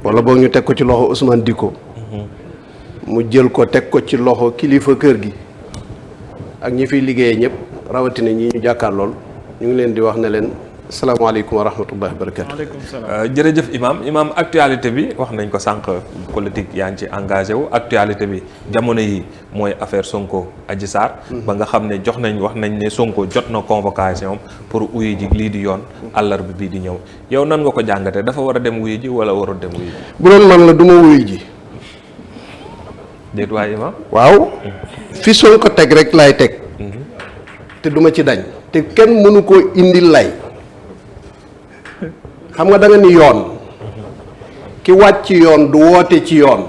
wala boog ñu teg ko ci loxo Ousmane Dicko mu jël ko teg ko ci loxo kilifa kër gi ak ñi fiy liggéeyee ñëpp rawatina ñi ñu jàkkaar lool ñu ngi leen di wax ne leen salaamaaleykum wa rahmatullahi wa barakatu. waaleykum salaam. jërëjëf imam actualité bi wax nañ ko sànq politique yaa ngi ci engagé wu actualité bi jamono yi mooy affaire Sonko Adji Sarr ba nga xam ne wax nañ ne Sonko jot na convocation pour uyu ji lii di yoon àllarba bii di ñëw yow nan nga ko jàngate dafa war a dem wuyu ji wala warul dem wuyu ji. bu doon man la du ma wuyu ji. déet waay imam. waaw fi Sonko teg rek laay teg. te duma ci dañ. te kenn mënu koo indil lay. xam nga da nga ni yoon ki wàcc yoon du woote ci yoon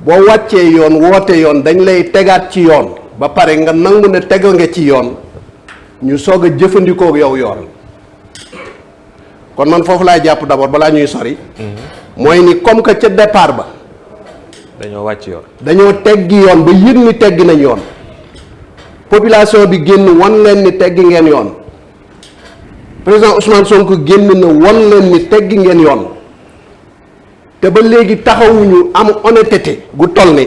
boo wàccee yoon woote yoon dañ lay tegaat ci yoon ba pare nga nangu ne tego nga ci yoon ñu soog a jëfandikoo yow yoon kon man foofu laay jàpp d'abord balaa ñuy sori mooy ni comme que ca départ ba dañoo wàcc yoon dañoo teggi yoon ba yëg ni teggi nañ yoon population bi génn wan leen ni teggi ngeen yoon président Ousmane Sonko génn na won leen ni teggi ngeen yoon te ba léegi taxawuñu am honnêteté gu toll ni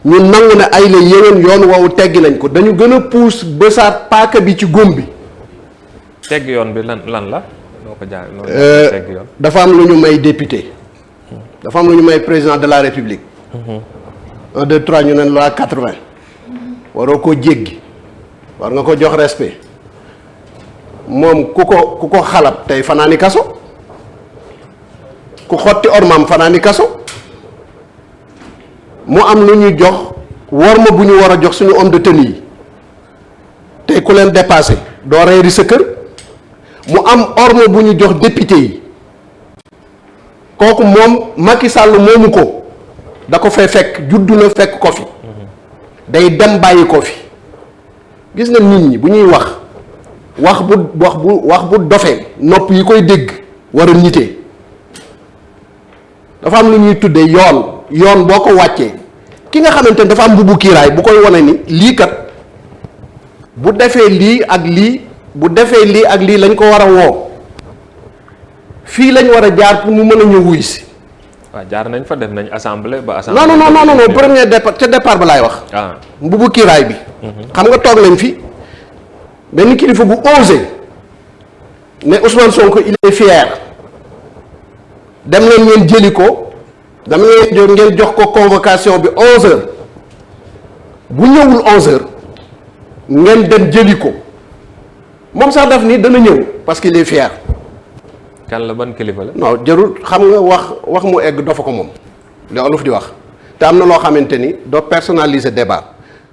ñu nangu ne ay la yéwén yoon woowu teggi nañ ko dañu gën a puus bësaat paaka bi ci góom bi. tegg yoon bi lan la noo ko jaar tegg yoon dafa am lu ñu may député dafa am lu ñu may président de la république 1 2 3 ñu ne loi 80 waroo koo jéggi war nga ko jox respect moom ku ko xalab tey fanaani kaso ku xotti ormaam fanaani kaso mu am lu ñu jox worma bu ñu war a jox suñu homme de tenue yi tey ku leen dépassé doo reeri sa kër mu am orma bu ñu jox député yi kooku moom Macky Sall moomu ko da ko fay fekk juddu na fekk ko fi day dem bàyyi ko fi gis nga nit ñi bu ñuy wax bu dofee nopp yi koy dégg war a nitee dafa am lu ñuy tuddee yoon boo ko wàccee ki nga xamante ni dafa am mbubu kiiraay bu koy wane ni lii kat bu defee lii ak lii bu defee lii ak lii lañ ko war a woo fii lañ war a jaar pour mu mën a ñëw wuy si. waaw jaar nañ fa def nañ assemblée ba assemblée. non premier départ ca départ ba laay wax. mbubu kiiraay bi. xam nga toog nañ fi. benn kilifa bu osé ne Ousmane Sonko il est fier dem leen ngeen jëli ko dem leen ngeen jox ko convocation bi 11h bu ñëwul 11h ngeen dem jëli ko moom sax daf ni dana ñëw parce qu'il est fier. kan la ban kilifa la. non jarul xam nga wax mu egg dafa ko moom li olof di wax te am na loo xamante ni doo personnaliser débat.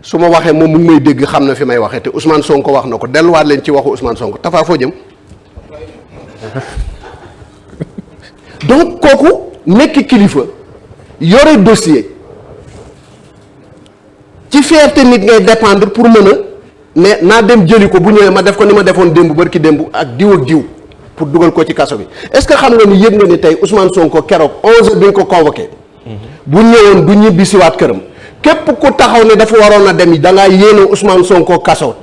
su ma waxee moom mu ngi may dégg xam na fi may waxee te Ousmane Sonko wax na ko delluwaat leen ci waxu Ousmane Sonko Tafa foo jëm donc kooku nekk kilifa yore dossier ci fierté nit ngay dépendre pour mën a ne naa dem jëli ko bu ñëwee ma def ko ni ma defoon démb barki démb ak diw ak diw pour dugal ko ci kaso bi est-ce que xam nga ni yëg nga ni tey Ousmane Sonko keroog 11h bi ñu ko convoqué bu ñëwoon du ñibbi siwaat këram. képp ku taxaw ne dafa waroon a dem da ngaa yéene Ousmane Sonko kaso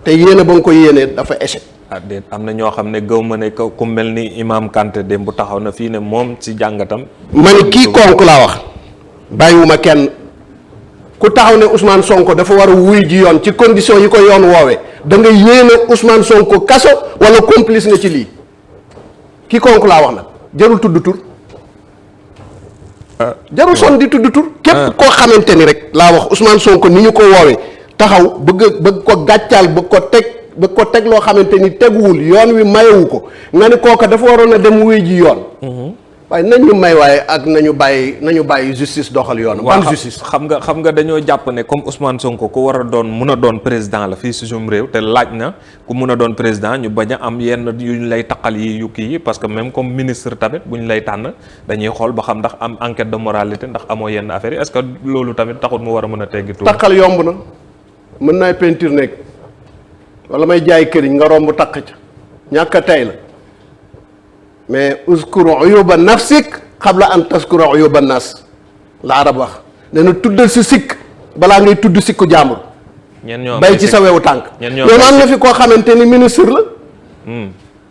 te yéene ba nga ko yéene dafa échec. déet am na ñoo xam ne gëw ma ne ku mel ni Imam Kanté démb bu taxaw na fii ne moom ci jàngatam. ma ni kii konk laa wax bàyyiwuma kenn ku taxaw ne Ousmane Sonko dafa war a wuy ji yoon ci condition yi ko yoon woowee da nga yéene Ousmane Sonko kaso wala complice nga ci lii kii konk laa wax nag jarul tudd tur. jarul son di tudd tur képp koo xamante ni rek laa wax Ousmane Sonko ni ñu ko woowee taxaw bëgg ko gàccaal bëgg ko teg loo xamante ni teguwul yoon wi mayewu ko nga ni kooka dafa waroon a dem wuy ji yoon waaye nañu may waaye ak nañu bàyyi justice doxal yoon ban justice xam nga dañoo jàpp ne comme Ousmane Sonko ku war a doon mun a doon président la fii si suñu réew te laaj na ku mun a doon président ñu bañ a am yenn yu ñu lay taqal yu kii yi parce que même comme ministre tamit bu ñu lay tànn dañuy xool ba xam ndax am enquête de moralité ndax amoo yenn affaire yi est-ce que loolu tamit taxul mu war a mën a teggi tuuti. taqal yomb na mën naay peinture nekk wala may jaay këriñ nga romb taq ca ñàkk a tey la mais uskuru uyuba nafsik qabla an taskura uyuba nas la arab wax nee na tuddal si sikk balaa ngay tudd sikku jàmbur bay ci sa wewu tànk yow am na fi koo xamante ni ministre la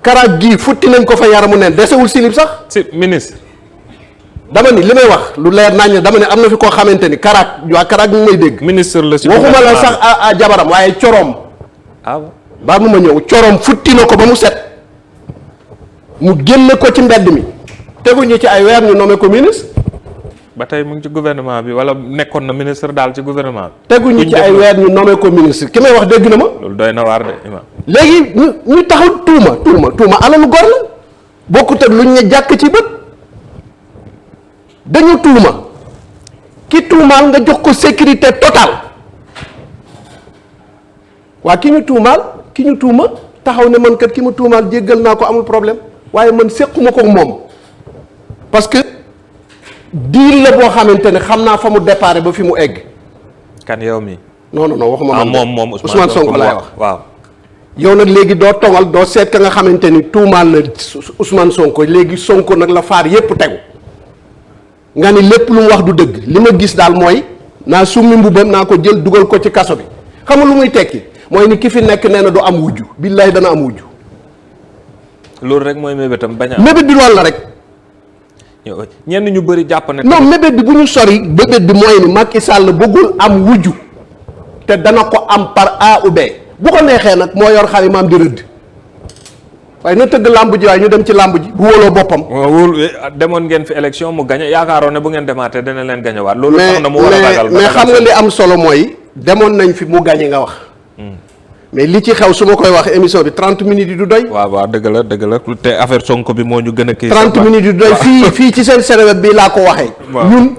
Karaak gii futti nañ ko fa yaramu neen desewul silib sax. si ministre. dama ni li may wax lu leer nañ dama ne am na fi koo xamante ni Karaak waa Karaak ñu may dégg. ministre la si waxuma la sax a jabaram waaye coroom. ah baa mu ma ñëw coroom futti na ko ba mu set mu génne ko ci mbedd mi teguñu ci ay weer ñu nommé ko ministre. ba tey mu ngi ci gouvernement bi wala nekkoon na ministre daal ci gouvernement bi. teguñu ci ay weer ñu nommé ko ministre ki may wax dégg na ma. loolu doy na waar de imam. léegi ñu taxaw tuuma alalu gor la bokkut ak luñ ne jàkk ci bët dañu tuuma ki tuumaal nga jox ko sécurité totale waa ki ñu tuuma taxaw ne man kat ki ma tuumaal jéggal naa ko amul problème waaye man séquma ko moom parce que diil la boo xamante ne xam naa fa mu déparé ba fi mu egg. kan yow mi non waxuma man moom Ousmane Sonko laay wax waaw. yow nag léegi doo tongal doo seet ka nga xamante ni tuumaal na Ousmane Sonko léegi Sonko nag la faar yépp tegu nga ni lépp lu mu wax du dëgg li ma gis daal mooy naa summi mbubam naa ko jël dugal ko ci kaso bi xam nga lu muy tekki mooy ni ki fi nekk nee na du am wujju billaay dana am wujju. loolu rek mooy mébétam bañ a. mébét bi loolu la rek. ñenn ñu bëri jàpp ne. non mébét bi bu ñu sori mébét bi mooy ni Macky Sall bëggul am wujju te dana ko am par A ou B bu ko neexee nag moo yor xale maam di rëdd waaye na tëgg làmb ji waaye ñu dem ci làmb ji bu wóoloo boppam. wóolu demoon ngeen fi élection mu gañe yaakaaroon ne bu ngeen demaatee dana leen gañewaat. loolu tax na mu war a ragal mais xam nga li am solo mooy demoon nañ fi mu gañe nga wax. mais li ci xew su ma koy wax émission bi 30 minutes yi du doy. waaw dëgg la te affaire Sonko bi moo ñu gën a kii. 30 minutes yi du doy fii ci seen Seneweb bi laa ko waxee. ñun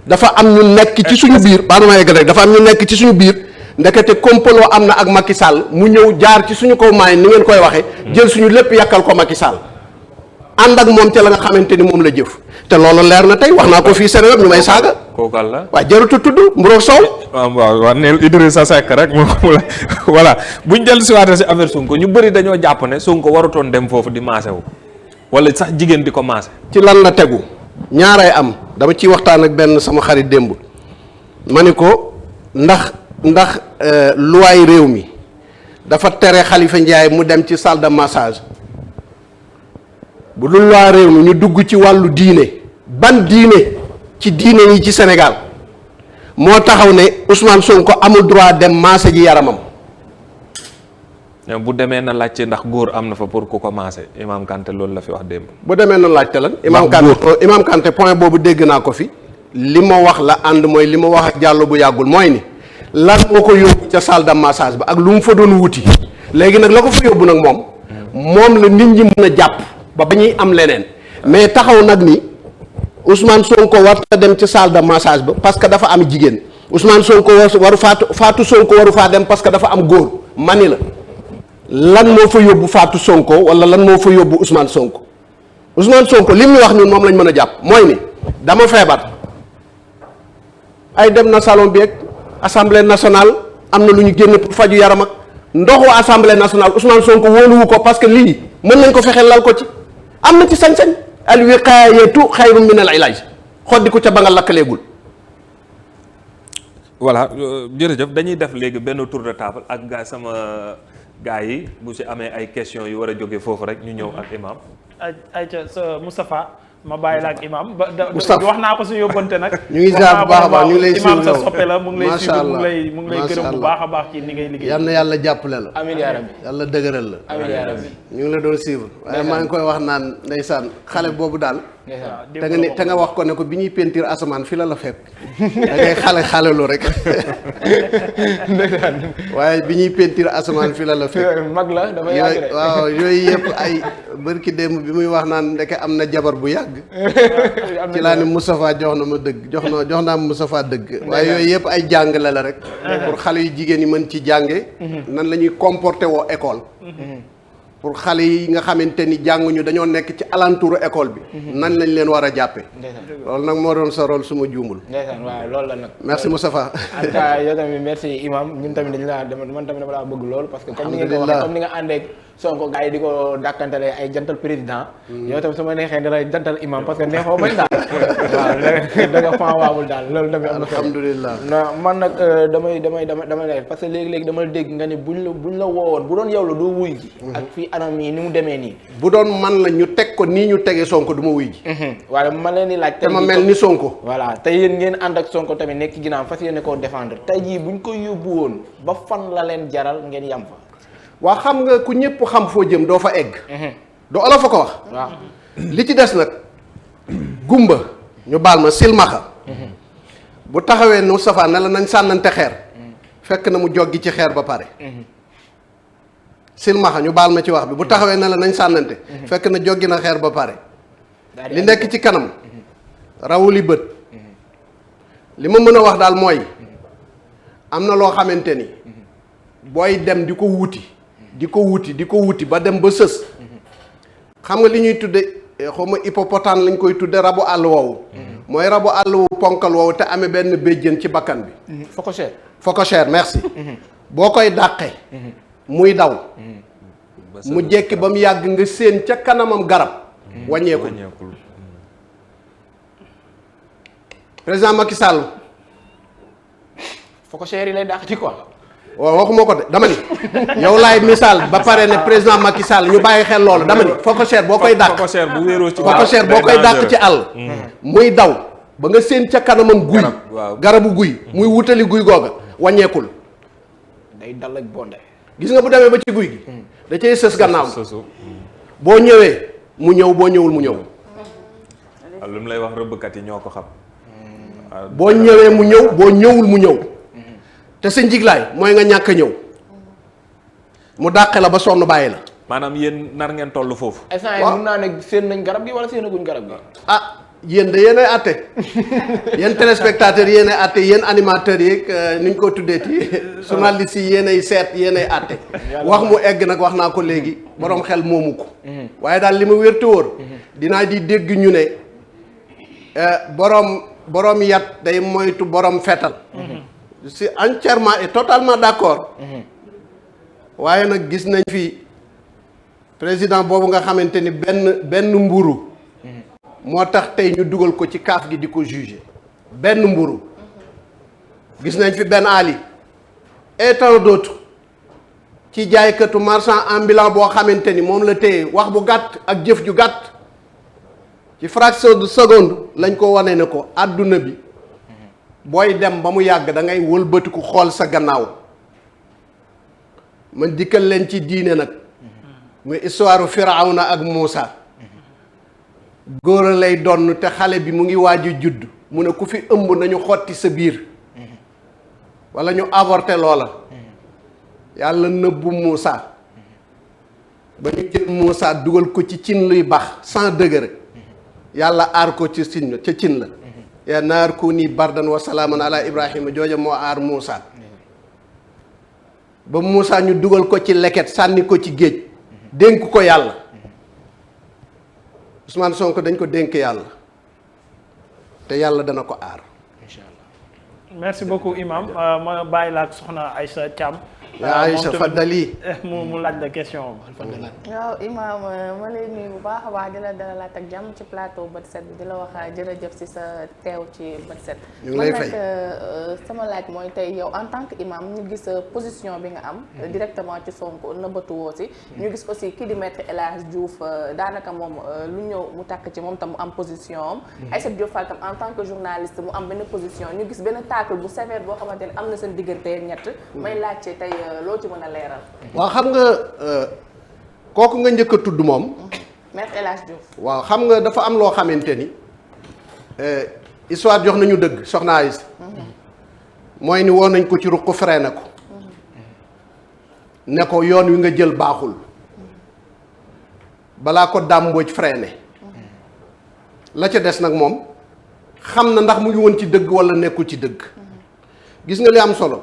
dafa am ñu nekk ci suñu biir. baal ma yegg rek dafa am ñu nekk ci suñu biir ndekete complot am na ak Macky Sall mu ñëw jaar ci suñu kaw maay ni ngeen koy waxee. jël suñu lépp yàkkal ko Macky Sall. ànd ak moom ca la nga xamante ni moom la jëf. te loolu leer na tey wax naa ko fii Seneweb ñu may saaga. kookal la waaw jarutu tudd Mburoog Sow. waaw neel Idrissa Seck rek moom la voilà buñ dellu si waatee si affaire Sonko ñu bëri dañoo jàpp ne Sonko warutoon dem foofu di maase wu wala sax jigéen di ko maase. ci lan la tegu ñaaray am dama ciy waxtaan ak benn sama xarit démb ma ni ko ndax luwaay réew mi dafa tere Khalifa Ndiaye mu dem ci salle de massage bu dul luwaay réew mi ñu dugg ci wàllu diine ban diine ci diine yi ci Sénégal moo taxaw ne Ousmane Sonko amul droit dem maase ji yaramam. bu demee na laajte ndax góor am na fa pour ku ko maase Imam Kanté loolu la fi wax démb. bu demee na laajte lan. Imam Kanté point boobu dégg naa ko fi. li ma wax la ànd mooy li ma wax ak Diallo bu yàggul mooy ni lan moo ko yóbbu ca salle de massage ba ak lu mu fa doon wuti léegi nag la ko fa yóbbu nag moom la nit ñi mën a jàpp ba ñuy am leneen mais taxaw nag ni Ousmane Sonko warta dem ci salle de massage ba parce que dafa am jigéen Ousmane Sonko waru Fatou Sonko waru faa dem parce que dafa am góor mani la lan moo fa yóbbu Fatou Sonko wala lan moo fa yóbbu Ousmane Sonko li mu wax ñun moom lañ mën a jàpp mooy ni dama feebar ay dem na salon bi ak assemblée nationale am na lu ñu génn pour faju yaram ak ndoxu assemblée nationale Ousmane Sonko wóoluwu ko parce que lii mën nañ ko fexeel lal ko ci am na ci sañ-sañ al wiqaayatu xayrun min al ilaaj xoddi ko ca ba nga lakkaleegul. voilà jërëjëf dañuy def léegi benn tour de table ak sama gars yi bu si amee ay questions yu war a jóge foofu rek ñu ñëw ak imam. ayca sa Moustapha ma bàyyi la ak imam Moustapha wax naa ko su yóbbante nag. ñu ngi ziar bu baax a baax ñu ngi lay imam sa soppe la mu ngi lay macha allah mu ngi lay gërëm bu baax a baax ci ni ngay liggéey. yal na yàlla jàppale la. amiin yaa rabbi. yàlla dëgëral la. amiin yaa rabbi. ñu ngi la doon suivre. waaye maa ngi koy wax naan ndeysaan xale boobu daal. te nga wax ko ne ko bi ñuy peinture asamaan fi la fekk. da ngay xalelu rek. waaye bi ñuy peinture asamaan fi la fekk. mag la dafa yàgg rek waaw yooyu yëpp ay bërki démb bi muy wax naan ndeke am na jabar bu yàgg. ci laa ne Moustapha jox na ma dëgg jox naa Moustapha dëgg. waaye yooyu yëpp ay jàngale la rek. pour xale yu jigéen yi mën ci jànge nan la ñuy comporté woo école. pour xale yi nga xamante ni jànguñu dañoo nekk ci alentour école bi. nan lañ leen war a jàppe loolu nag moo doon sa rôle su ma juumul. ndeysaan waaw loolu la nag. merci Moustapha. en tout cas yow tamit merci imam ñun tamit dañu laa man tamit dama laa bëgg lool parce que comme ni nga ko waxee comme ni nga àndeek Sonko gars yi di ko dàkkantale ay jantal président. yow tam su ma neexee da lay jantal imam parce que neexoo bañ daal. waaw da nga faawaabul daal loolu tamit am na. alhamdulilah non man nag damay lay parce que léegi-léegi dama dégg nga ni buñ la woowoon bu doon yow la doo wuy ji. ak fii anam yi ni mu demee nii. bu doon man la ñu teg ko nii ñu tegee Sonko du ma wuy ji. waaye ma leen di laaj. te ma mel ni Sonko. voilà te yéen ngeen ànd ak Sonko tamit nekk ci ginnaaw fas yéene koo défendre tey jii buñ ko yóbbu woon ba fan la leen jaral ngeen yam fa. waa xam nga ku ñëpp xam foo jëm doo fa egg. du olof a ko wax. waaw li ci des nag gumba ñu baal ma silmaxa bu taxawee nu safaan ne la nañ sànnante xeer fekk na mu joggi ci xeer ba pare. silmaxa ñu baal ma ci wax bi bu taxawee ne la nañ sànnante fekk na joggi na xeer ba pare. li nekk ci kanam rawuli bët li ma mën a wax daal mooy am na loo xamante ni booy dem di ko wuti ba dem ba sës xam nga li ñuy tudde xaw ma hippopotame lañ koy tudde rabu àll woowu mooy rabu àll wu ponkal woowu te amee benn béjjén ci bakkan bi phocochère merci boo koy dàqee muy daw mu jekki ba mu yàgg nga séen ca kanamam garab wàññeekul président Macky Sall phocochère yi lay dàq ci quoi. waaw waxuma ko de dama ni yow laay misaal ba pare ne président Macky Sall ñu bàyyi xel loolu dama ni phocochère boo koy dàq phocochère boo koy dàq ci àll muy daw ba nga séen ca kanamam guy garabu guy muy wutali guy googa wàññeekul day dal ak bonde gis nga bu demee ba ci guy gi da cay sës gannaaw boo ñëwee mu ñëw boo ñëwul mu ñëw lu mu lay wax rëbbkat yi ñoo ko xam boo ñëwee mu ñëw boo ñëwul mu ñëw te sa njiglaay mooy nga ñàkk a ñëw mu dàqe la ba sonn bàyyi la. maanaam yéen nar ngeen toll foofu. instant yi mun naa ne seen nañ garab gi wala seenaguñ garab gi. ah yéen de yéen ay àtte yéen téléspectateurs yéen ay àtte yéen animateurs yi ni ñu ko tuddee ci journalistes yi yéen ay seet yéen ay àtte wax mu egg nag wax naa ko léegi borom xel moomu ko. waaye daal li ma wér te wóor dinaa di dégg ñu ne borom yat day moytu borom fetal. Je suis entièrement et totalement d'accord. waaye nag gis nañ fi président boobu nga xamante ni benn mburu moo tax tey ñu dugal ko ci kaaf gi di ko juger benn mburu gis nañ fi Ben Ali et tant d'autres ci jaaykatu marchand ambulant boo xamante ni moom la téye wax bu gàtt ak jëf ju gàtt ci fraction de seconde lañ ko wane ne ko àdduna bi booy dem ba mu yàgg da ngay wëlbatiku xool sa gannaaw man dikkal leen ci diine nag muy histoire Firawna ak Muusa góor a lay donn te xale bi mu ngi waaj a judd mu ne ku fi ëmb nañu xotti sa biir wala ñu avorté loola yàlla nëbbu Muusa ba ñu jël Muusa dugal ko ci cin luy bax 100 degré yàlla aar ko ci cin ca cin la yaa naar kuni bardan wa salaaman ala ibrahima jooja moo aar Muusa ba Muusa ñu dugal ko ci leket sànni ko ci géej dénk ko yàlla Ousmane Sonko dañ ko dénk yàlla te yàlla dana ko aar. incha allah merci beaucoup imam ma bàyyi la ak soxna Aïssa Thiam. yaa Aïssa Fadali mu laaj la question waaw imam ma lay nuyu bu baax a baax di la dalalaat ak jàmm ci plateau Bët Set bi di la wax jërëjëf si sa teew ci Bët Set. ñu ngi lay fay man nag sama laaj mooy tey yow en tant que imam ñu gis position bi nga am. directement ci Sonko nëbbatu woo si. ñu gis aussi kii di maître El Hadj Diouf daanaka moom lu ñëw mu takk ci moom tam mu am position am. Aïssatou Diop Fall tam en tant que journaliste mu am benn position ñu gis benn tacle bu sévère boo xamante ne am na seen diggante ñett. may laajte tey. loo ci mën a leeral. waaw xam nga kooku nga njëkk a tudd moom. Maître El Hadj Diouf. waaw xam nga dafa am loo xamante ni histoire jox nañu dëgg soxna Aïssa. mooy ni woon nañ ko ci ruq freiné ko. ne ko yoon wi nga jël baaxul. balaa ko dàmbooj freiné. la ca des nag moom xam na ndax mu ngi woon ci dëgg walla nekkul ci dëgg. gis nga li am solo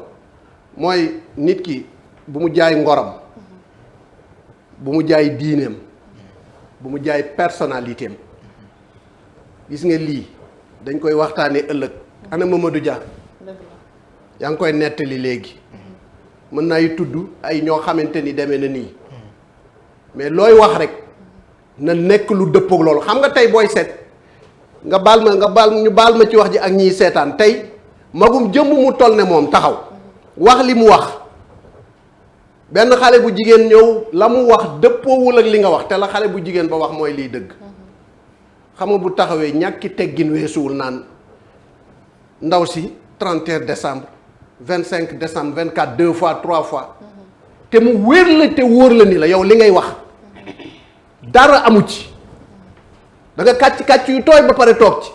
mooy nit ki. bu mu jaay ngoram bu mu jaay diineem bu mu jaay personnalité am gis nga lii dañ koy waxtaanee ëllëg ana Mamadou Dia yaa ngi koy nettali léegi mën naa tudd ay ñoo xamante ni demee na nii mais looy wax rek na nekk lu dëppoog loolu xam nga tey booy seet nga baal ma ci wax ji ak ñiy seetaan tey magum jëmm mu toll ne moom taxaw wax li mu wax benn xale bu jigéen ñëw la mu wax dëppoowul ak li nga wax te la xale bu jigéen ba wax mooy liy dëgg xam nga bu taxawee ñàkki teggin weesuwul naan ndaw si 31 décembre 25 décembre 24 2 fois 3 fois te mu wér la te wóor la ni la yow li ngay wax dara amu ci da nga kàcc yu tooy ba pare toog ci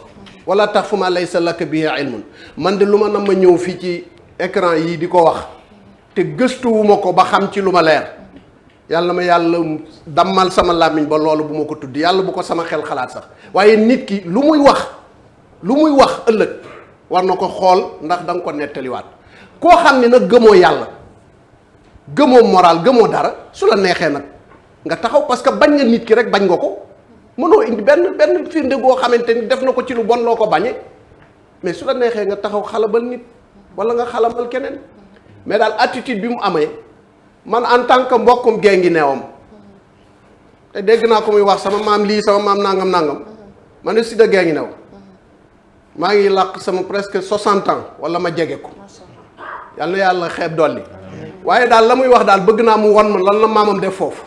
wala tax fu ma laysa laka bihi ilmun man de lu ma nam ma ñëw fii ci écran yii di ko wax te gëstuwuma ko ba xam ci lu ma leer yàlla ma yàlla dammal sama làmmiñ ba loolu bu ma ko tudd yàlla bu ko sama xel xalaat sax waaye nit ki lu muy wax ëllëg war na ko xool ndax da nga ko nettaliwaat koo xam ne nag gëmoo yàlla gëmoo moral gëmoo dara su la neexee nag nga taxaw parce que bañ nga nit ki rek bañ nga ko mënoo indi benn firnde goo xamante ni def na ko ci lu bon loo ko bañee mais su la neexee nga taxaw xalabal nit wala nga xalamal keneen mais daal attitude bi mu amee man en tant que mbokkum gee ngi neewam te dégg naa ko muy wax sama maam lii sama maam nangam man ne si da gee ngi new maa ngi làq sama presque 60 ans wala ma jege ko yal na yàlla xeeb dolli waaye daal la muy wax daal bëgg naa mu won ma lan la maamam def foofu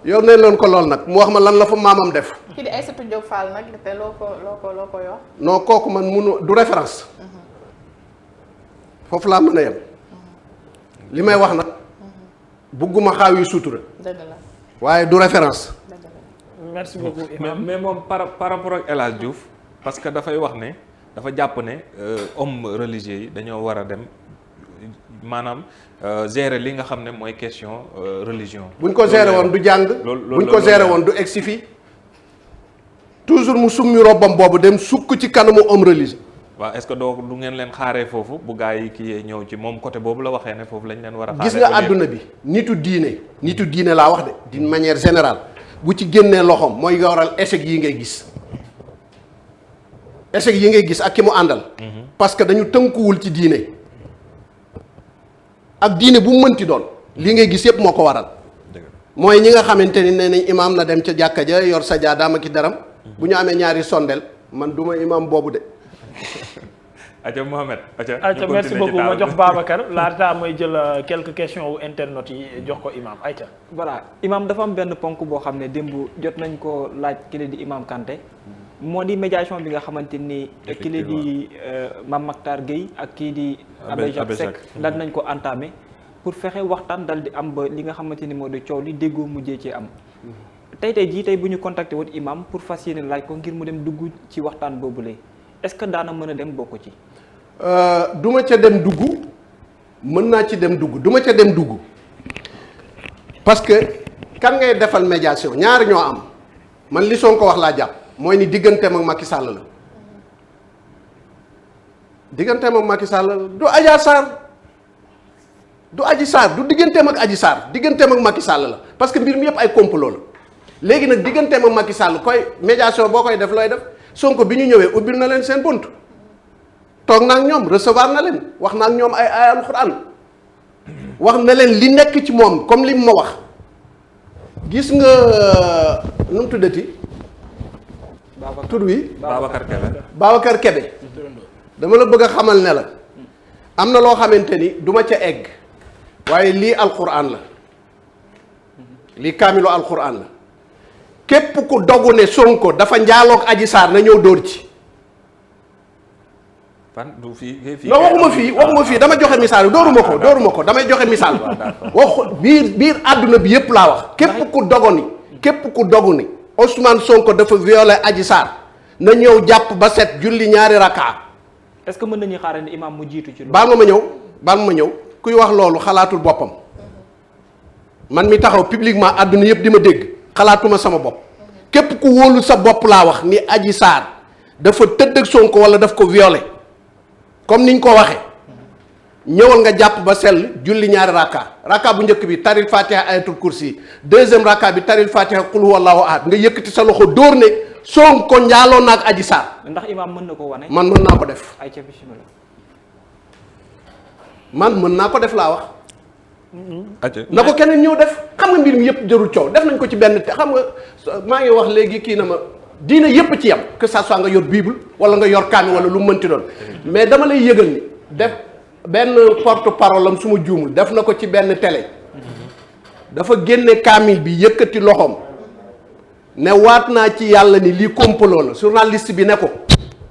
yow ne leen ko lool nag mu wax ma lan la fa maamam def. kii di Aïssatou Diop Fall nag te loo ko yor. non kooku man munu du référence foofu laa mën a yem li may wax nag bugguma xaaw yi sutura. dëgg la waaye du référence. dëgg la. merci beaucoup Imam. mais moom par rapport ak El Hadj Diouf parce que dafay wax ne dafa jàpp ne homme religieux yi dañoo war a dem maanaam gérer li nga xam ne mooy question religion. buñ ko gérer woon du jàng. buñ ko gérer woon du egsi fii toujours mu summi robbam boobu dem sukk ci kanamu homme religieux. waaw est-ce que doo du ngeen leen xaaree foofu bu gaa yi kii ñëw ci moom côté boobu la waxee ne foofu lañ leen war a. xaaree gis nga àdduna bi nitu diine laa wax de d'une manière générale bu ci génnee loxoom mooy nga waral échec yi ngay gis. échec yi ngay gis ak ki mu àndal. parce que dañu tënkuwul ci diine. ak diine bu mu mënti doon. li ngay gis yépp moo ko waral. mooy ñi nga xamante ni nee nañ imaam na dem ca jàkka ja yor sa jaadaama ki daram. bu ñu amee ñaari sondel man duma imaam boobu de. Aja Mohamed. Aja merci beaucoup ma jox Babacar laata may jël quelques questions wu internautes yi jox ko imam Aïcha. voilà imam dafa am benn ponk boo xam ne démb jot nañ ko laaj kii di imam Kanté moo di médiation bi nga xamante ni kii di Mame Mactar Gueye ak kii di Abbé Jacques Seck dal nañ ko entamé pour fexe waxtaan dal di am ba li nga xamante ni moo di coow li déggoo mujjee ci am tey jii bu ñu contacté woon imam pour fas yéene laaj ko ngir mu dem dugg ci waxtaan boobule est-ce que daana mën a dem bokk ci. du ma ca dem dugg mën naa ci dem dugg du ma ca dem dugg parce que kan ngay defal médiation ñaar ñoo am man li Sonko wax laa jàpp mooy ni digganteem ak Macky Sall la digganteem ak Macky Sall du Adja Sarr du Adji Sarr du digganteem ak Adji Sarr digganteem ak Macky Sall la parce que mbir mi yëpp ay complot la léegi nag digganteem ak Macky Sall koy médiation boo koy def looy def Sonko bi ñu ñëwee ubbil na leen seen bunt. toog naa ak ñoom recevoir na leen wax naa ak ñoom ay alxuraan wax na leen li nekk ci moom comme li mu ma wax gis nga nu mu tuddati. tur wi Babacar Kébé dama la bëgg a xamal ne la am na loo xamante ni du ma ca egg waaye lii alxuraan la lii kaamilu alxuraan la képp ku dogu ne Sonko dafa njaaloog Adji Sarr na ñëw dóor ci. non waxuma fii dama joxe misaal dooruma ko damay joxe misaal wax biir àdduna bi yépp laa wax képp ku dogu ni Ousmane Sonko dafa violé Adji Sarr na ñëw jàpp ba set julli ñaari rakka. est-ce que mën nañu xaaral ni imam mu jiitu ci loolu. baal ma ñëw kuy wax loolu xalaatul boppam man mi taxaw publiquement àdduna yépp di ma dégg xalaatuma sama bopp képp ku wóolu sa bopp laa wax ni Adji Sarr dafa tëdd ak Sonko wala daf ko violé comme niñ ko waxee ñëwal nga jàpp ba sell julli ñaari rakka bu njëkk bi taril fatiha ayatul kursi deuxième rakka bi taril fatiha qul huwallahu ahad nga yëkkati sa loxo dóor ne Sonko njaaloo na ak Adji Sarr. ndax imam mën na ko wane. man mën naa ko def. ay ca bismillah. man mën naa ko def laa wax na ko keneen ñëw def. xam nga mbir mi yëpp jarul coow def nañ ko ci benn te xam nga maa ngi wax léegi kii na ma diina yëpp ci yam que ça soit nga yor bible wala nga yor kaami wala lu mu mënti doon mais dama lay yëgal ni def benn porte parole am su ma juumul def na ko ci benn télé dafa génne kaamil bi yëkkati loxoom ne waat naa ci yàlla ni lii complot la journaliste bi ne ko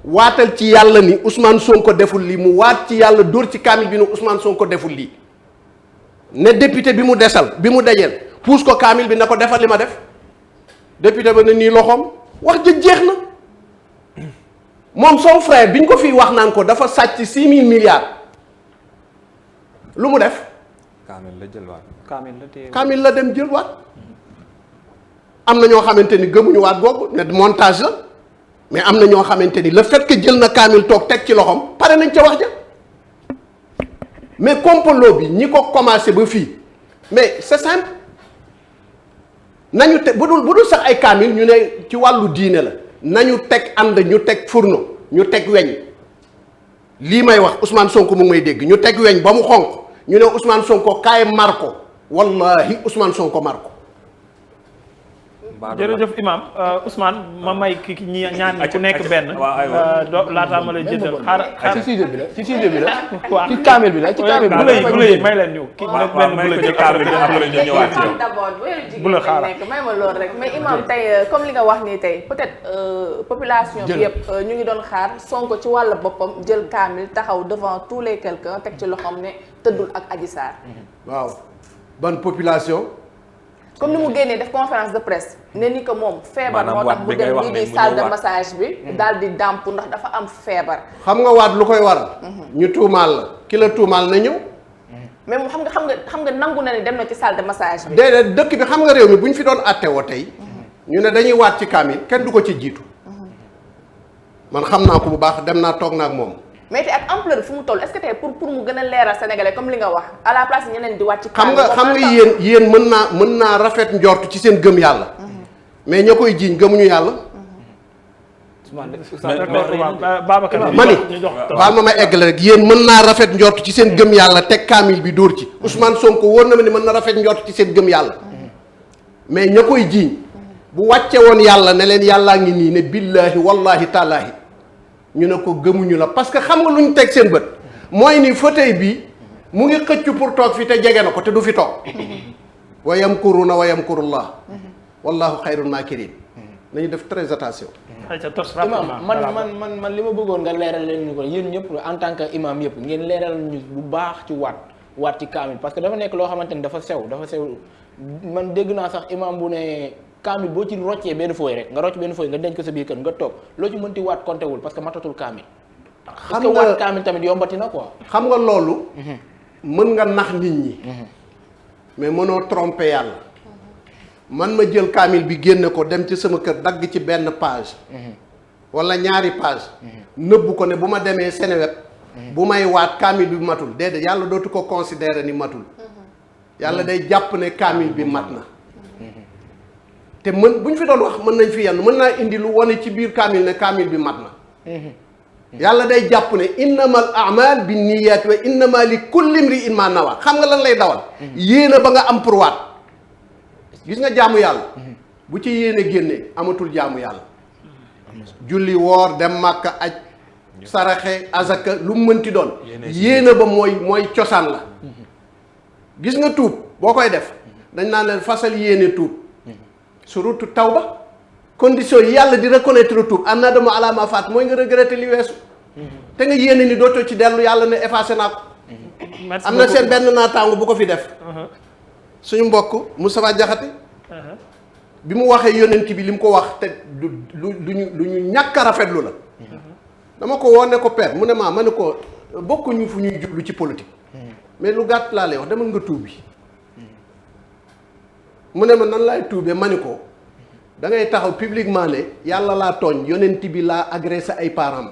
waatal ci yàlla ni Ousmane Sonko deful lii mu waat ci yàlla dóor ci kaamil bi ni Ousmane Sonko deful lii ne député bi mu desal bi mu dajeel puus ko kaamil bi ne ko defal li ma def député ba ne nii loxoom wax ja jeex na moom son frère bi ñu ko fii wax naan ko dafa sàcc 6 000 milliards lu mu def. kaamil la jël waat. kaamil la dem jël waat am na ñoo xamante ni gëmuñu waat googu ne montage la mais am na ñoo xamante ni le fait que jël na kaamil toog teg ci loxoom pare nañ ca wax ja mais complot bi ñi ko commencé ba fii mais c'est simple nañu teg bu dul sax ay kaamil ñu ne ci wàllu diine la nañu teg ànd ñu teg fourneau ñu teg weñ lii may wax Ousmane Sonko mu ngi may dégg ñu teg weñ ba mu xonq ñu ne Ousmane Sonko kaay mar ko wallahi Ousmane Sonko mar ko. jërëjëf imam Ousmane ma may ki ñi ñaan ku nekk benn. laataa ma lay jëndal xaar ci sujet bi la ci sujet bi la. waaw ci kaamil bi la ci kaamil bi la. bu lay may leen ñu. ki nag benn bu la jël kaamil bi après ñu ñëwaat ci yow. d'abord bu la xaaral nekk may ma loolu rek mais imam tey comme li nga wax nii tey peut-être population bi yëpp ñu ngi doon xaar Sonko ci wàllu boppam jël kaamil taxaw devant tous les quelqu'un teg ci loxoom ne tëddul ak Adji Sarr. waaw ban population. comme ni mu génnee def conférence de presse ne ni que moom feebar moo tax mu dem lii di salle de massage bi daal di dàmp ndax dafa am feebar. xam nga waat lu koy waral. ñu tuumaal la ki la tuumaal na ñëw. mais mu xam nga nangu na ne dem na ci salle de massage bi. déedéet dëkk bi xam nga réew mi bu ñu fi doon àtte woo tey ñu ne dañuy waat ci kaamil kenn du ko ci jiitu man xam naa ko bu baax dem naa toog naa ak moom. mais tey ak ampleur bi fu mu toll est-ce que tey pour mu gën a leeral sénégalais comme li nga wax à la place ñeneen di wàcc. xam nga yéen mën naa rafet njort ci seen gëm yàlla. mais ña koy jiiñ gëmuñu yàlla. ma ni baal ma eggale rek yéen mën naa rafet njort ci seen gëm yàlla teg kaamil bi dóor ci Ousmane Sonko wóor na ma ni mën na rafet njort ci seen gëm yàlla. mais ña koy jiiñ bu wàcce woon yàlla ne leen yàllaa ngi nii ne billaahi wallaahi taalaahi ñu ne ko gëmuñu la parce que xam nga lu ñu teg seen bët mooy ni fauteuil bi mu ngi xëccu pour toog fi te jege na ko te du fi toog wa yamkuruna wa yamkurullah wallahu xayrul maakirin nañu def très attention. imam man li ma bëggoon nga leeral leen ñu ko yéen ñëpp en tant que imam yëpp ngeen leeral ñu bu baax ci waat ci kaamil parce que dafa nekk loo xamante ni dafa sew man dégg naa sax imam bu ne kaamil boo ci roccee benn fooy rek nga rocc benn fooy nga denc ko sa biir kër nga toog loo ci mënti waat compté wul parce que matatul kaamil. xam nga waat kaamil tamit yombati na quoi. xam nga loolu. mën nga nax nit ñi. mais mënoo tromper yàlla. man ma jël kaamil bi génne ko dem ci sama kër dagg ci benn page. wala ñaari page. nëbbu ko ne bu ma demee Seneweb. bu may waat kaamil bi matul déedéet yàlla dootu ko considérer ni matul. yàlla day jàpp ne kaamil bi mat na. te bu ñu fi doon wax mën nañ fi yenn mën naa indi lu wane ci biir kaamil ne kaamil bi mat na. yàlla day jàpp ne innamal a'mal bin niyyat wa innama li kulli imri'in ma nawa xam nga lan lay dawal. yéene ba nga am pour waat. gis nga jaamu yàlla. bu ci yéene génnee amatul jaamu yàlla. julli woor dem màkka aj saraxe azaka lu mu mënti doon. yéene ba mooy cosaan la. gis nga tuub boo koy def dañ naan leen fasal yéene tuub. surutu tawba condition yi yàlla di reconnaître tuub an nadama ala ma faat mooy nga regretter li weesu. te nga yéene ni dootoo ci dellu yàlla ne effacé naa ko. am na seen benn naataangu bu ko fi def. suñu mbokk Moustapha Diakhaté. bi mu waxee yonent bi li mu ko wax te lu ñu ñàkk a rafetlu la. dama ko woone ko père mu ne ma ne ko bokkuñu fu ñuy jublu ci politique. mais lu gàtt laa lay wax demal nga tuubi. mu ne ma nan laay tuubee ma ni ko da ngay taxaw publiquement ne yàlla laa tooñ yonent bi laa agressé ay parents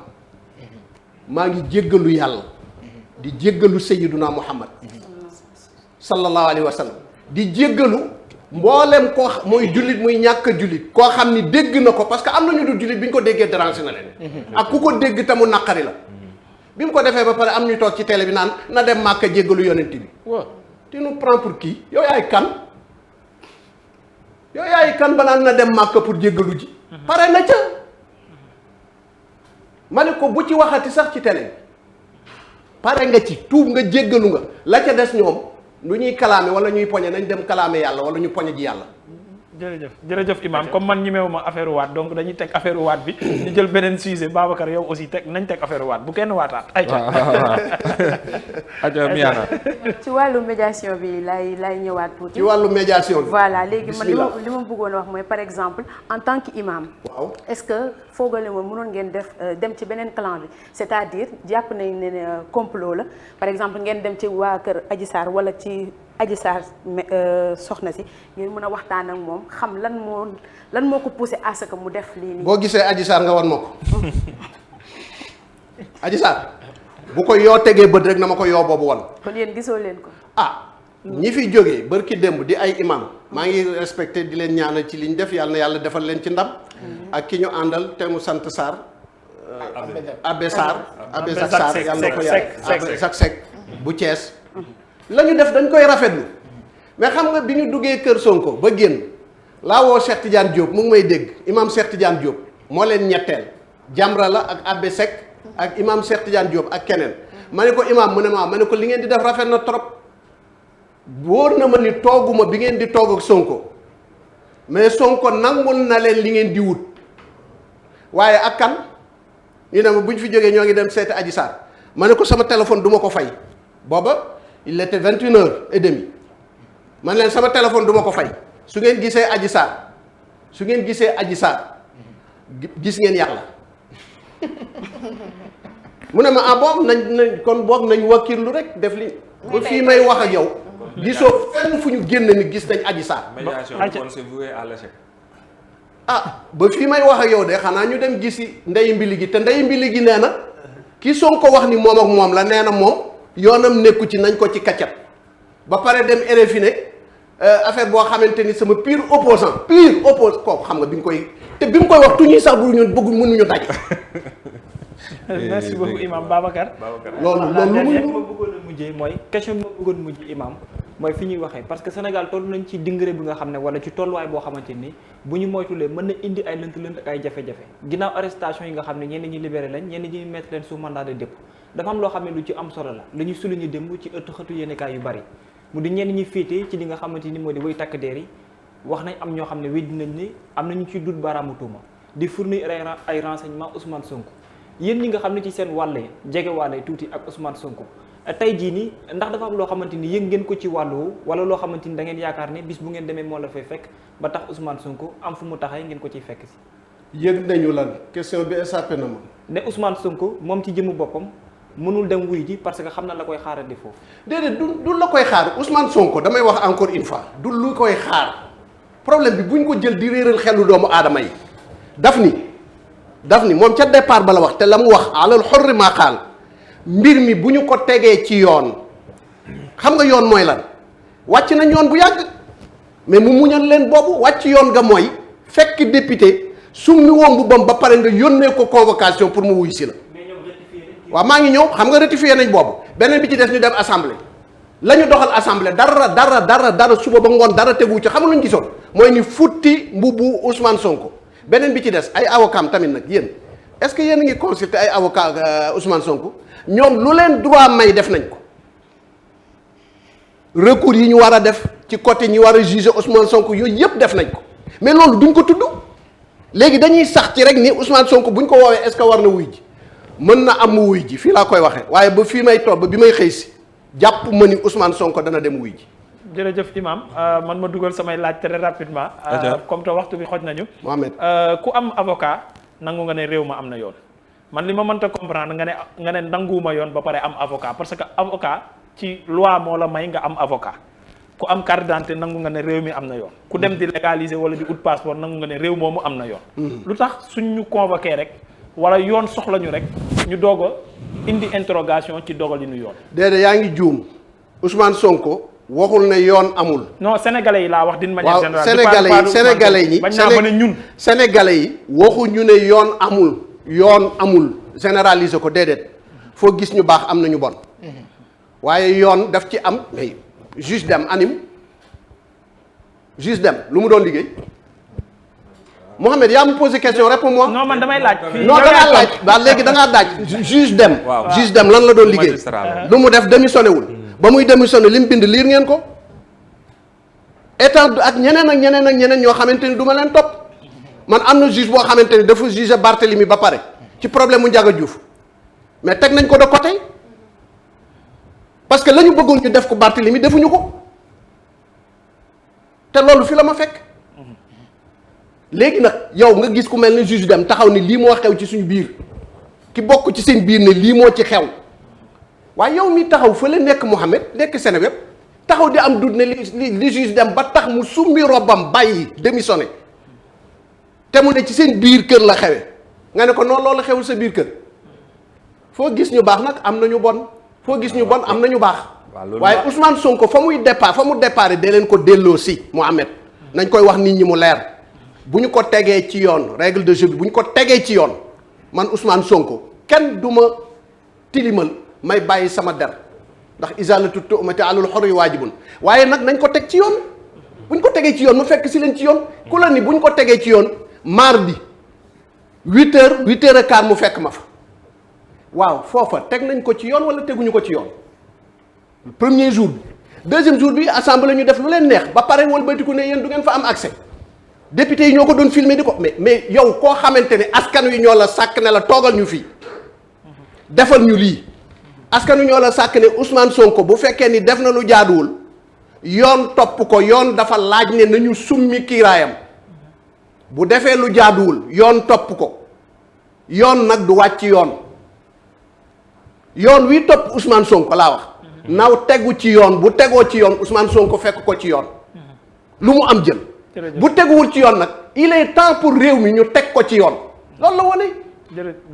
maa ngi jéggalu yàlla di jéggalu sayyiduna Muhammad sallallahu alayhi wa sallam di jéggalu mboolem koo mooy jullit muy ñàkk jullit koo xam ni dégg na ko parce que am na ñu dul jullit bi ñu ko déggee déranger na leen. ak ku ko dégg te mu naqari la. bi mu ko defee ba pare am ñu toog ci télé bi naan na dem Màkka jéggalu yonent bi. tu nous prends pour qui yow yaay kan ba naan na dem Màkka pour jéggalu ji pare na ca ma ne ko bu ci waxati sax ci télé pare nga ci tuub nga jéggalu nga la ca des ñoom lu ñuy kalaame wala ñuy poñe nañ dem kalaame yàlla wala ñu poñe ji yàlla. jërëjëf imam comme man ñemewuma affaire waat donc dañuy teg affaire waat bi ñu jël beneen sujet Babacar yow aussi nañ teg affaire waat bu kenn waataat ay aja Miana ci wàllu médiation bi lay ñëwaat tuuti. ci wàllu médiation bi voilà léegi man li ma bëggoon wax mooy par exemple en tant que imam. waaw est-ce que foogale ma mënoon ngeen dem ci beneen clan bi c'est-à-dire jàpp nañ ne complot la par exemple ngeen dem ci waa kër Adji Sarr wala ci Adji Sarr soxna si ngeen mën a waxtaan ak moom xam lan moo ko poussé à ce que mu def lii nii. boo gisee Adji Sarr nga wan ma ko Adji Sarr bu ko yoo tegee bët rek na ma ko yoo boobu wan. kon yéen gisoo leen ko. ñi fi jógee barki démb di ay imam maa ngi respecté di leen ñaanal ci liñ def yàlla na yàlla defal leen ci ndam. ak ki ñu àndal te mu sant Sarr. Abbé Sarr yàlla na ko yàlla Zak Seck bu Thiès. la ñu def dañ koy rafetlu mais xam nga bi ñu duggee kër Sonko ba génn laa woo Cheikh Tidiane Diop mu ngi may dégg imam Cheikh Tidiane Diop moo leen ñetteel Jamra la ak Abbé Seck ak imam Cheikh Tidiane Diop ak keneen ma ne ko imam mu ne ma ne ko li ngeen di def rafet na trop wóor na ma ni tooguma bi ngeen di toog ak Sonko mais Sonko nangul na leen li ngeen di wut waaye ak kan ñu ne ma bu ñu fi jógee ñoo ngi dem seeti Adji Sarr ma ne ko sama téléphone du ma ko fay booba il était 21h30 man leen sama téléphone du ma ko fay su ngeen gisee Adji Sarr gis ngeen yàlla mu ne ma bon nañ kon boog nañ wakkirlu rek def li ba fii may wax ak yow gisoo fenn fu ñu génn ni gis nañ Adji Sarr. médiation kon c'est voué à l'échec. ba fii may wax ak yow de xanaa ñu dem gisi ndey mbili gi te ndey mbili gi nee na ki Sonko wax ni moom ak moom la nee na moom yoonam nekku ci nañ ko ci kaccat ba pare dem RFI ne affaire boo xamante ni sama pire opposant kooku xam nga bi nga koy te bi mu koy wax tuñuy sax bu ñu bëgg mënuñu daj. merci beaucoup imam Babacar. loolu ma bëggoon a mujjee mooy question bi ma bëggoon mujj imam mooy fi ñuy waxee parce que Sénégal toll nañ ci dingare bi nga xam ne wala ci tolluwaay boo xamante ni bu ñu moytulee mën na indi ay lënt-lënt ak ay jafe-jafe ginnaaw arrestation yi nga xam ne ñenn ñi libéré lañ ñenn ñi mettre leen sous mandat de dépôt dafa am loo xam ne lu ci am solo la lu ñu souligner démb ci ëttu xëtu yéenekaay yu bari mu di ñenn ñi féete ci li nga xamante ni moo di way takk deer yi wax nañ am ñoo xam ne weddi nañ ni am nañu ci dut baaraamu tuuma di fournir ay renseignements Ousmane Sonko yéen ñi nga xam ne ci seen wàlle jege wàlle tuuti ak Ousmane Sonko tey jii nii ndax dafa am loo xamante ni yëg ngeen ko ci wàllu wala loo xamante ni da ngeen yaakaar ne bis bu ngeen demee moo la fay fekk ba tax Ousmane Sonko am fu mu taxay ngeen ko ciy fekk si. yëg nañu lan question bi échappé na ma. ne Ousmane Sonko moom ci jëmu boppam mënul dem wuy ji parce que xam na la koy xaarandi foofu. déedéet du la koy xaar Ousmane Sonko damay wax encore une fois du lu koy xaar problème bi buñ ko jël di réeral xelu doomu aadama yi daf ni moom ca départ ba la wax te la mu wax alal xorri maa xaal mbir mi bu ñu ko tegee ci yoon xam nga yoon mooy lan wàcc nañ yoon bu yàgg mais mu muñal leen boobu wàcc yoon nga mooy fekk député summi wombu bam ba pare nga yónnee ko convocation pour mu wuy si la waaw maa ngi ñëw xam nga rectifié nañ boobu beneen bi ci des ñu dem assemblée la ñu doxal assemblée dara suba ba ngoon dara tegu ci xam nga lu ñu gisoon mooy ni futti mbubbu Ousmane Sonko beneen bi ci des ay avocat tamit nag yéen est-ce que yéen a ngi consulter ay avocat Ousmane Sonko ñoom lu leen droit may def nañ ko recours yi ñu war a def ci côté ñi war a juger Ousmane Sonko yooyu yëpp def nañ ko mais loolu duñ ko tudd léegi dañuy sax ci rek ni Ousmane Sonko buñ ko woowee est-ce que war na wuy ji mën na am mu wuy ji fii laa koy waxee waaye ba fii may toog ba bi may xëy si jàpp ma ni Ousmane Sonko dana dem wuy ji. jërëjëf imam man ma dugal samay laaj très rapidement. comme te waxtu bi xoj nañu. Mohamed ku am avocat nangu nga ne réew ma am na yoon man li ma mënta comprendre nga ne nanguwuma yoon ba pare am avocat parce que avocat ci loi moo la may nga am avocat ku am carte d'identité nangu nga ne réew mi am na yoon ku dem di légaliser wala di ut passeport nangu nga ne réew moomu am na yoon. lu tax suñ ñu convoqué rek wala yoon soxla ñu rek ñu doog a indi interrogation ci dogalinu yoon. déedéet yaa ngi juum Ousmane Sonko. waxul ne yoon amul. non sénégalais yi laa wax d'une manière générale. sénégalais yi waxuñu ne yoon amul généraliser ko déedéet foo gis ñu baax am na ñu bon. waaye yoon daf ci am mais juge Dème anim juge Dème lu mu doon liggéey Mohamed yaa ma posé question réponds-moi. non man damay laaj. non da ngaa laaj ba léegi da ngaa daaj juge Dème. juge Dème lan la doon liggéey. lu mu def démissionné wul. ba muy démissionné li mu bind liir ngeen ko. état ak ñeneen ñoo xamante ni du ma leen topp man am na juge boo xamante ni dafa juge Barthélemy ba pare ci problème mu Ndiaga Diouf mais teg nañ ko de côté parce que la ñu bëggoon ñu def ko Barthélemy defuñu ko te loolu fi la ma fekk léegi nag yow nga gis ku mel ni juge Dème taxaw ni lii moo xew ci suñu biir ki bokk ci seen biir ne lii moo ci xew waaye yow mi taxaw fële nekk Mohamed nekk Seneweb taxaw di am dut ne li juge Dème ba tax mu summi robam bàyyi démissionné te mu ne ci seen biir kër la xewe nga ne ko noonu loolu xewul sa biir kër foo gis ñu baax nag am na ñu bon foo gis ñu bon am na ñu baax waaye Ousmane Sonko fa mu départ dee leen ko delloo si Mohamed nañ koy wax nit ñi mu leer bu ñu ko tegee ci yoon règle de jeu bi bu ñu ko tegee ci yoon man Ousmane Sonko kenn du ma tilimal may bàyyi sama der ndax izalatu tuhmati alal hurri waajibun waaye nag nañ ko teg ci yoon bu ñu ko tegee ci yoon mu fekk si leen ci yoon ku la ni bu ñu ko tegee ci yoon mardi 8h mu fekk ma fa waaw foofa teg nañ ko ci yoon wala teguñu ko ci yoon premier jour bi deuxième jour bi assemblée ñu def lu leen neex ba pare wëlbatiku ne yéen du ngeen fa am accès député yi ñoo ko doon filmer di ko mais yow koo xamante ne askan wi ñoo la sàkk ne la toogal ñu fii defal ñu lii askan wi ñoo la sàkk ne Ousmane Sonko bu fekkee ni def na lu jaaduwul yoon topp ko yoon dafa laaj ne nañu summi kiiraayam bu defee lu jaaduwul yoon topp ko yoon nag du wàcc yoon wi topp Ousmane Sonko laa wax naw tegu ci yoon bu tegoo ci yoon Ousmane Sonko fekk ko ci yoon lu mu am jël bu teguwul ci yoon nag il est temps pour réew mi ñu teg ko ci yoon loolu la wane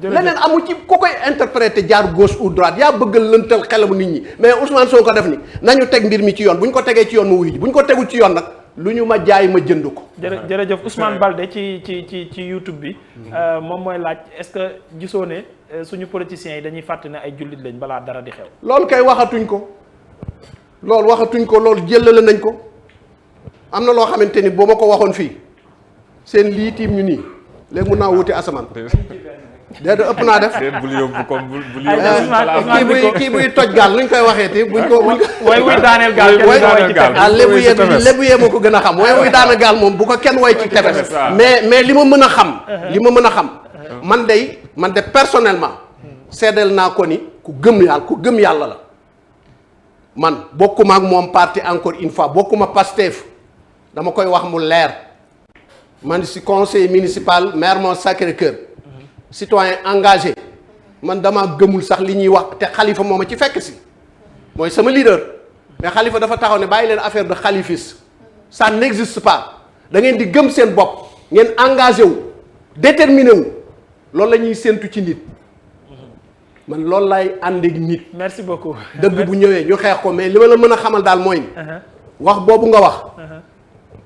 leneen amu ci ku koy interpréter jaar gauche ou droite yaa bëggal lëntal xelamu nit ñi mais Ousmane Sonko def ni nañu teg mbir mi ci yoon bu ñu ko tegee ci yoon mu wuyu ji bu ñu ko tegul ci yoon nag lu ñu ma jaay ma jënd ko. jërëjëf Ousmane Baldé ci YouTube bi. moom mooy laaj est-ce que gisoo ne suñu politiciens yi dañuy fàtte ne ay jullit lañ balaa dara di xew. loolu kay waxatuñ ko loolu jëlale nañ ko am na loo xamante ni boo ma ko waxoon fii seen lii tiim ñu nii léegi mun naa wuti asamaan. déedéet ëpp naa def. bul yóbbu comme bul yóbbu. kii buy toj gaal nuñ koy waxee ti buñ ko. way wuy daaneel gaal lébu yee ma ko gën a xam way wuy daaneel gaal moom bu ko kenn way ci tefes mais li ma mën a xam. man de personnellement seedeel naa ko ni ku gëm yàlla la man bokkuma ak moom parti encore une fois bokkuma Pastef dama koy wax mu leer man si conseil municipal maire mon Sacré-Cœur citoyen engagé man dama gëmul sax li ñuy wax te Khalifa mooma ci fekk si mooy sama leader mais Khalifa dafa taxaw ne bàyyi leen affaire de khalifisme ça n'existe pas da ngeen di gëm seen bopp ngeen engagé wu déterminé wu loolu la ñuy séentu ci nit man loolu lay ànd ak nit. merci beaucoup. dëgg bu ñëwee ñu xeex ko mais li ma la mën a xamal daal mooy ni wax boobu nga wax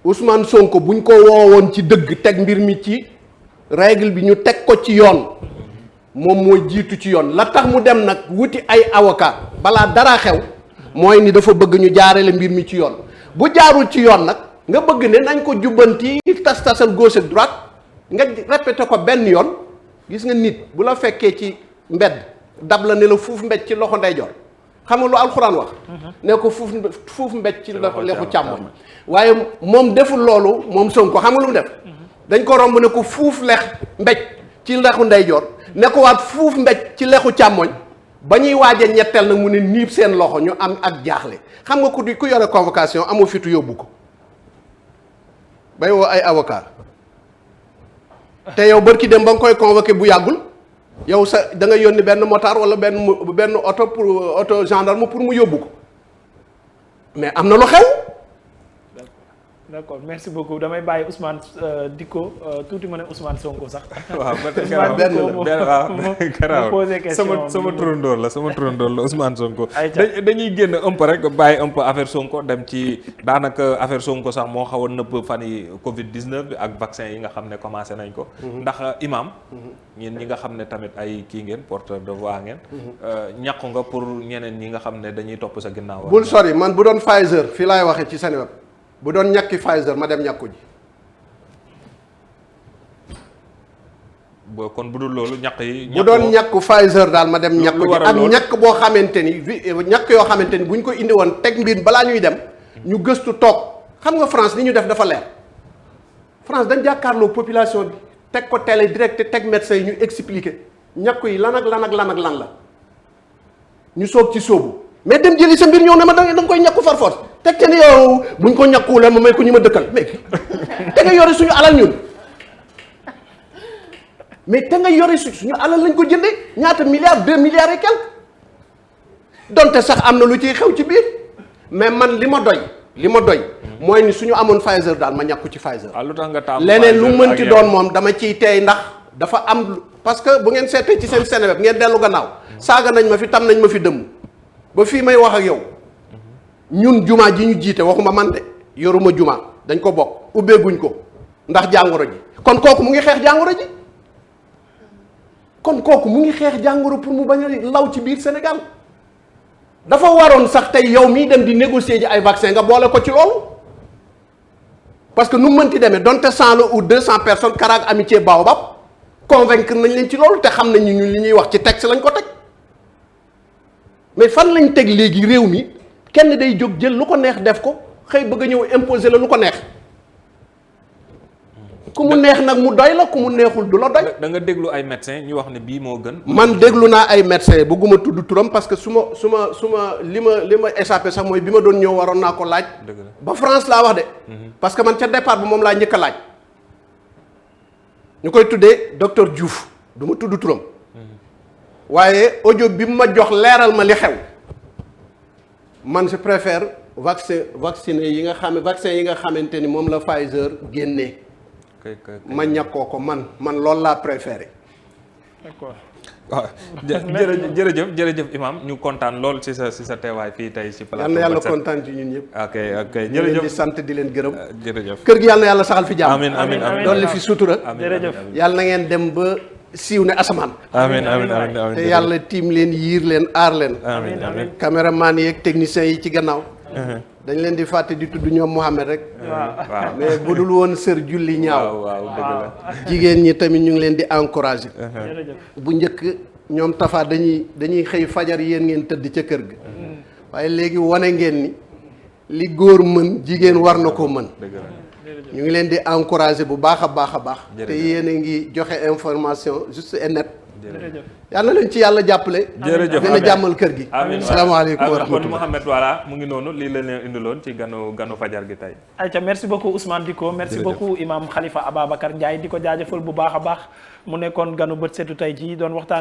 Ousmane Sonko buñ ko woowoon ci dëgg teg mbir mi ci règle bi ñu teg ko ci yoon moom mooy jiitu ci yoon la tax mu dem nag wuti ay avocat balaa dara xew mooy ni dafa bëgg ñu jaarale mbir mi ci yoon bu jaarul ci yoon nag nga bëgg ne nañ ko jubbanti tasal gauche ak droite nga répété ko benn yoon gis nga nit bu la fekkee ci mbedd dab la ne la fuuf mbéj ci loxo ndeyjoor xam nga lu alxuraan wax ne ko fuuf mbéj ci lexu càmmoñ waaye moom deful loolu moom Sonko xam nga lu mu def dañ ko romb ne ko fuuf lex mbéj ci lexu ndeyjoor ne ko waat fuuf mbéj ci lexu càmmoñ ba ñuy waaje ñetteel nag mu ne niib seen loxo ñu am ak jaaxle xam nga ku yore convocation amoo fitu yóbbu ko bay woo ay avocat te yow bërki dem ba nga koy convoqué bu yàggul yow sa da nga yónni benn motard wala benn oto pour oto gendarme pour mu yóbbu ko mais am na lu xew d'accord merci beaucoup damay bàyyi Ousmane Dicko tuuti ma ne Ousmane Sonko sax. waaw sama turandoor la Ousmane Sonko. dañuy génn un peu rek bàyyi un peu affaire Sonko dem ci daanaka affaire Sonko sax moo xaw a nëbb fan yi Covid 19 bi ak vaccin yi nga xam ne commencé nañ ko. ndax imam ñeen ñi nga xam ne tamit ay kii ngeen porteur de voix ngeen. ñàkku nga pour ñeneen ñi nga xam ne dañuy topp sa ginnaaw. bul sori man bu doon Pfizer fii laay waxee ci Seneweb bu doon ñàkki Pfizer ma dem ñàkku ji. kon bu dul loolu ñàkk yi. bu doon ñàkku Pfizer daal ma dem ñàkku ji ak ñàkk boo xamante ni ñàkk yoo xamante ni bu ñu ko indi woon teg mbir balaa ñuy dem ñu gëstu toog xam nga France li ñu def dafa leer France dañ jàkkaarloo population bi teg ko télé direct teg médecin yi ñu expliquer ñàkku yi lan ak lan la ñu soog ci sóobu mais dem jëli sa mbir ñëw ne ma da nga koy ñàkku far force teg te ni yow buñ ko ñàkkuwulee ma may ko ñu ma dëkkal mais te nga yore suñu alal ñun mais te nga yore suñu alal lañ ko jëndee ñaata milliards 2 milliards et quelque donte sax am na lu ciy xew ci biir mais man li ma doy mooy ni suñu amoon Pfizer daal ma ñàkku ci Pfizer. lu tax nga taamu leneen lu mënti doon moom dama ciy teey ndax dafa am parce que bu ngeen seetee ci seen Seneweb ngeen dellu gannaaw saaga nañ ma fi tam nañ ma fi dëmm ba fii may wax ak yow ñun jumaa ji ñu jiite waxuma man de yoruma jumaa dañ ko bokk ubbeeguñ ko ndax jàngoro ji kon kooku mu ngi xeex jàngoro ji pour mu bañ a law ci biir Sénégal dafa waroon sax tey yow mii dem di négocier ji ay vaccin nga boole ko ci loolu parce que nu mu mënti demee donte 100 la ou 200 personnes Karaak Amitié Baobab convaincre nañ leen ci loolu te xam nañ ñun li ñuy wax ci texte lañ ko teg mais fan lañ teg léegi réew mi kenn day jóg jël lu ko neex def ko xëy bëgg a ñëw imposer la lu ko neex ku mu neex nag mu doy la ku mu neexul du la doy. da nga déglu ay médecins ñu wax ne bii moo gën. man déglu naa ay médecins bëgguma tudd turam parce que su ma li ma échappé sax mooy bi ma doon ñëw waroon naa ko laaj. ba France laa wax de. parce que man ca départ bi moom laa njëkk a laaj. ñu koy tuddee docteur Diouf du ma tudd turam. waaye audio bi mu ma jox leeral ma li xew. man je préfère vaccin yi nga xamante ni moom la Pfizer génnee. ma ñàkkoo ko man loolu laa préféré. d'accord. waaw jërëjëf imam ñu kontaan lool ci sa teewaay fii tey ci plateau. yàlla kontaan ci ñun ñëpp. ok ñu leen di sant di leen gërëm. jërëjëf kër gi yàlla na yàlla saxal fi jàmm. amiin dolli fi sutura. jërëjëf yàlla na ngeen dem ba siiw ne asamaan. amiin te yàlla tiim leen yiir leen aar leen. amiin caméraman yeeg techniciens yi ci gannaaw. dañ leen di fàtte di tudd ñoom Mouhamed rek. waaw mais bu dul woon sër julli ñaaw. waaw dëgg la. jigéen ñi tamit ñu ngi leen di encouragé. jërëjëf. bu njëkk ñoom Tafa dañuy xëy fajar yéen ngeen tëdd ca kër ga. waaye léegi wane ngeen ni li góor mën jigéen war na koo mën. dëgg la. ñu ngi leen di encouragé bu baax a baax. te yéen a ngi joxe information juste et net. jërëjëf. yàlla na leen ci yàlla jàppale. jërëjëf gën a jàmmal kër gi. amiin salaamaaleykum wa kon rahmatulah. Mouhamed voilà mu ngi noonu lii la leen indiloon ci ganu fajar gi tey. ayca merci beaucoup Ousmane Dicko merci beaucoup imam Khalifa Ababacar Ndiaye di ko jaajëfal bu baax a baax mu nekkoon ganu bët setu tey jii doon waxtaan